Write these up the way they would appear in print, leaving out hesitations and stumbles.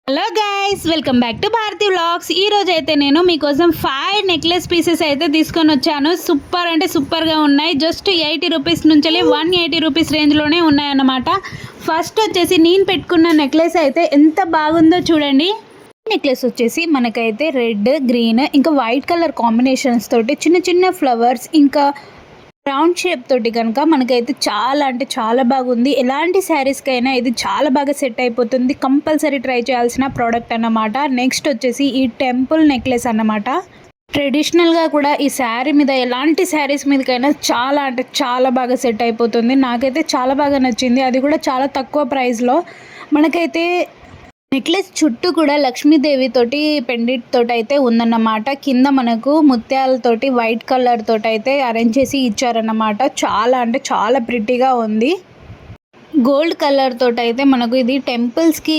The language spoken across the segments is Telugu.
Hello guys, welcome back to Bharathi vlogs. ఈ రోజు అయితే నేను మీకోసం 5 నెక్లెస్ పీసెస్ అయితే తీసుకొని వచ్చాను. సూపర్ అంటే సూపర్గా ఉన్నాయి. జస్ట్ 80 రూపీస్ నుంచి 180 రూపీస్ రేంజ్లోనే ఉన్నాయన్నమాట. ఫస్ట్ వచ్చేసి నేను పెట్టుకున్న నెక్లెస్ అయితే ఎంత బాగుందో చూడండి. నెక్లెస్ వచ్చేసి మనకైతే రెడ్, గ్రీన్ ఇంకా వైట్ కలర్ కాంబినేషన్స్ తోటి చిన్న చిన్న ఫ్లవర్స్ ఇంకా రౌండ్ షేప్ తోటి కనుక మనకైతే చాలా అంటే చాలా బాగుంది. ఎలాంటి శారీస్కైనా ఇది చాలా బాగా సెట్ అయిపోతుంది. కంపల్సరీ ట్రై చేయాల్సిన ప్రోడక్ట్ అన్నమాట. నెక్స్ట్ వచ్చేసి ఈ టెంపుల్ నెక్లెస్ అన్నమాట. ట్రెడిషనల్గా కూడా ఈ శారీ మీద ఎలాంటి శారీస్ మీదకైనా చాలా అంటే చాలా బాగా సెట్ అయిపోతుంది. నాకైతే చాలా బాగా నచ్చింది. అది కూడా చాలా తక్కువ ప్రైస్లో. మనకైతే నెక్లెస్ చుట్టూ కూడా లక్ష్మీదేవి తోటి పెండిట్ తోటి అయితే ఉందన్నమాట. కింద మనకు ముత్యాలతోటి వైట్ కలర్ తోటి అయితే అరేంజ్ చేసి ఇచ్చారన్నమాట. చాలా అంటే చాలా ప్రిటీగా ఉంది. గోల్డ్ కలర్ తోటి అయితే మనకు ఇది టెంపుల్స్కి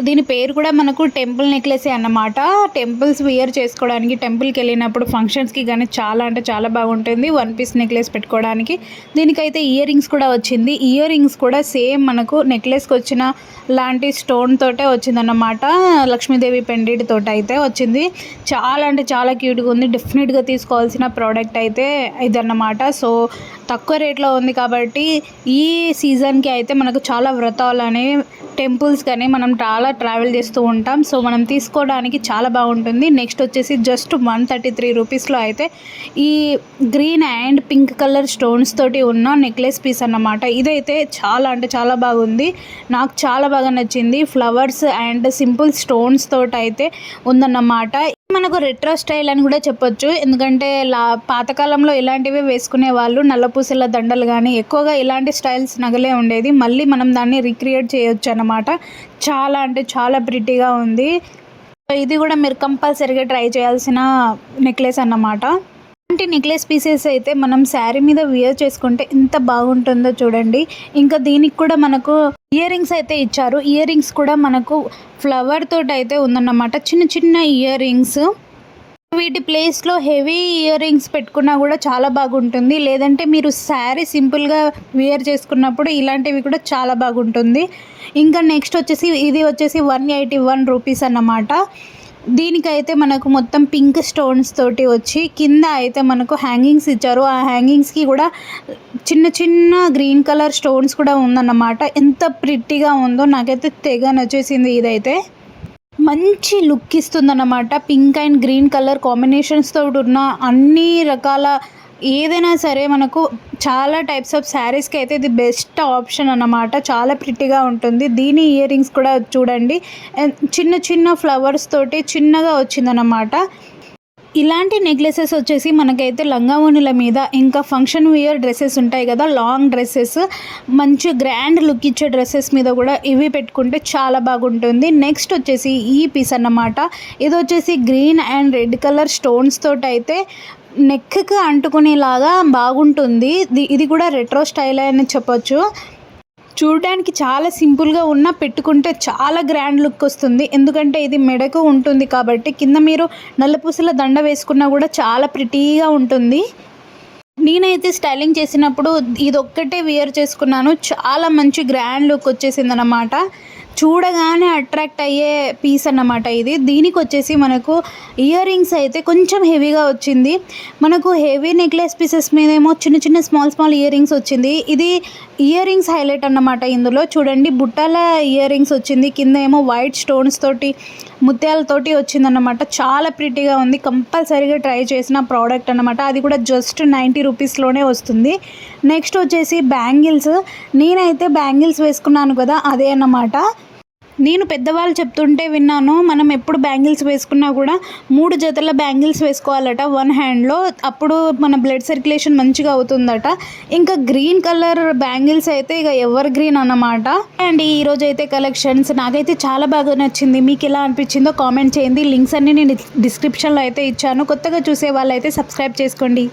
దీని పేరు కూడా మనకు టెంపుల్ నెక్లెసే అన్నమాట. టెంపుల్స్ వియర్ చేసుకోవడానికి, టెంపుల్కి వెళ్ళినప్పుడు ఫంక్షన్స్కి కానీ చాలా అంటే చాలా బాగుంటుంది. 1 పీస్ నెక్లెస్ పెట్టుకోవడానికి. దీనికైతే ఇయర్ రింగ్స్ కూడా వచ్చింది. ఇయర్ రింగ్స్ కూడా సేమ్ మనకు నెక్లెస్కి వచ్చిన లాంటి స్టోన్ తోటే వచ్చిందన్నమాట. లక్ష్మీదేవి పెండిట్ తోటి అయితే వచ్చింది. చాలా అంటే చాలా క్యూట్గా ఉంది. డెఫినెట్గా తీసుకోవాల్సిన ప్రోడక్ట్ అయితే ఇదన్నమాట. సో తక్కువ రేట్లో ఉంది కాబట్టి ఈ సీజన్కి అయితే మనకు చాలా వ్రతాలని, టెంపుల్స్ కానీ మనం చాలా ట్రావెల్ చేస్తూ ఉంటాం. సో మనం తీసుకోవడానికి చాలా బాగుంటుంది. నెక్స్ట్ వచ్చేసి జస్ట్ 133 రూపీస్లో అయితే ఈ green and pink colour stones తోటి ఉన్న నెక్లెస్ పీస్ అన్నమాట. ఇదైతే చాలా అంటే చాలా బాగుంది. నాకు చాలా బాగా నచ్చింది. ఫ్లవర్స్ అండ్ సింపుల్ స్టోన్స్ తోటి అయితే ఉందన్నమాట. మనకు రెట్రో స్టైల్ అని కూడా చెప్పొచ్చు. ఎందుకంటే పాతకాలంలో ఇలాంటివి వేసుకునే వాళ్ళు. నల్లపూసల దండలు కానీ ఎక్కువగా ఇలాంటి స్టైల్స్ నగలే ఉండేది. మళ్ళీ మనం దాన్ని రీక్రియేట్ చేయొచ్చు అన్నమాట. చాలా అంటే చాలా ప్రిటీగా ఉంది. ఇది కూడా మీరు కంపల్సరీగా ట్రై చేయాల్సిన నెక్లెస్ అన్నమాట. ఇలాంటి నెక్లెస్ పీసెస్ అయితే మనం శారీ మీద వియర్ చేసుకుంటే ఎంత బాగుంటుందో చూడండి. ఇంకా దీనికి కూడా మనకు ఇయర్ రింగ్స్ అయితే ఇచ్చారు. ఇయర్ రింగ్స్ కూడా మనకు ఫ్లవర్ తోటి అయితే ఉందన్నమాట. చిన్న చిన్న ఇయర్ రింగ్స్. వీటి ప్లేస్లో హెవీ ఇయర్ రింగ్స్ పెట్టుకున్నా కూడా చాలా బాగుంటుంది. లేదంటే మీరు శారీ సింపుల్గా వియర్ చేసుకున్నప్పుడు ఇలాంటివి కూడా చాలా బాగుంటుంది. ఇంకా నెక్స్ట్ వచ్చేసి ఇది వచ్చేసి 181 రూపీస్ అన్నమాట. దీనికైతే మనకు మొత్తం పింక్ స్టోన్స్ తోటి వచ్చి కింద అయితే మనకు హ్యాంగింగ్స్ ఇచ్చారు. ఆ హ్యాంగింగ్స్కి కూడా చిన్న చిన్న గ్రీన్ కలర్ స్టోన్స్ కూడా ఉందన్నమాట. ఎంత ప్రిట్టిగా ఉందో నాకైతే తెగ నచ్చేసింది. ఇదైతే మంచి లుక్ ఇస్తుందన్నమాట. Pink and green colour combinations తోటి ఉన్న అన్ని రకాల ఏదైనా సరే మనకు చాలా టైప్స్ ఆఫ్ శారీస్కి అయితే ఇది బెస్ట్ ఆప్షన్ అన్నమాట. చాలా ప్రిటీగా ఉంటుంది. దీని ఇయర్ రింగ్స్ కూడా చూడండి, చిన్న చిన్న ఫ్లవర్స్ తోటి చిన్నగా వచ్చిందన్నమాట. ఇలాంటి నెక్లెసెస్ వచ్చేసి మనకైతే లంగావోణుల మీద ఇంకా ఫంక్షన్ వేర్ డ్రెస్సెస్ ఉంటాయి కదా, లాంగ్ డ్రెస్సెస్, మంచి గ్రాండ్ లుక్ ఇచ్చే డ్రెస్సెస్ మీద కూడా ఇవి పెట్టుకుంటే చాలా బాగుంటుంది. నెక్స్ట్ వచ్చేసి ఈ పీస్ అన్నమాట. ఇది వచ్చేసి green and red colour stones తోటి అయితే నెక్కి అంటుకునేలాగా బాగుంటుంది. ఇది కూడా రెట్రో స్టైల్ అని చెప్పొచ్చు. చూడడానికి చాలా సింపుల్గా ఉన్న పెట్టుకుంటే చాలా గ్రాండ్ లుక్ వస్తుంది. ఎందుకంటే ఇది మెడకు ఉంటుంది కాబట్టి కింద మీరు నల్లపూసల దండ వేసుకున్నా కూడా చాలా ప్రిటీగా ఉంటుంది. నేనైతే స్టైలింగ్ చేసినప్పుడు ఇది ఒక్కటే వియర్ చేసుకున్నాను. చాలా మంచి గ్రాండ్ లుక్ వచ్చేసింది అన్నమాట. చూడగానే అట్రాక్ట్ అయ్యే పీస్ అన్నమాట ఇది. దీనికి వచ్చేసి మనకు ఇయర్ రింగ్స్ అయితే కొంచెం హెవీగా వచ్చింది. మనకు హెవీ నెక్లెస్ పీసెస్ మీదేమో చిన్న చిన్న స్మాల్ ఇయర్ రింగ్స్ వచ్చింది. ఇది ఇయర్ రింగ్స్ హైలైట్ అన్నమాట. ఇందులో చూడండి బుట్టాల ఇయర్ రింగ్స్ వచ్చింది. కింద ఏమో వైట్ స్టోన్స్ తోటి ముత్యాలతోటి వచ్చిందన్నమాట. చాలా ప్రిటీగా ఉంది. కంపల్సరీగా ట్రై చేసిన ప్రోడక్ట్ అన్నమాట. అది కూడా జస్ట్ 90 రూపీస్లోనే వస్తుంది. నెక్స్ట్ వచ్చేసి బ్యాంగిల్స్. నేనైతే బ్యాంగిల్స్ వేసుకున్నాను కదా, అదే అన్నమాట. నేను పెద్దవాళ్ళు చెప్తుంటే విన్నాను, మనం ఎప్పుడు బ్యాంగిల్స్ వేసుకున్నా కూడా 3 జతల బ్యాంగిల్స్ వేసుకోవాలట 1 హ్యాండ్లో. అప్పుడు మన బ్లడ్ సర్క్యులేషన్ మంచిగా అవుతుందట. ఇంకా గ్రీన్ కలర్ బ్యాంగిల్స్ అయితే ఇక ఎవర్ గ్రీన్ అన్నమాట. అండ్ ఈరోజు అయితే కలెక్షన్స్ నాకైతే చాలా బాగా నచ్చింది. మీకు ఎలా అనిపించిందో కామెంట్ చేయండి. లింక్స్ అన్నీ నేను డిస్క్రిప్షన్లో అయితే ఇచ్చాను. కొత్తగా చూసే వాళ్ళు అయితే సబ్స్క్రైబ్ చేసుకోండి.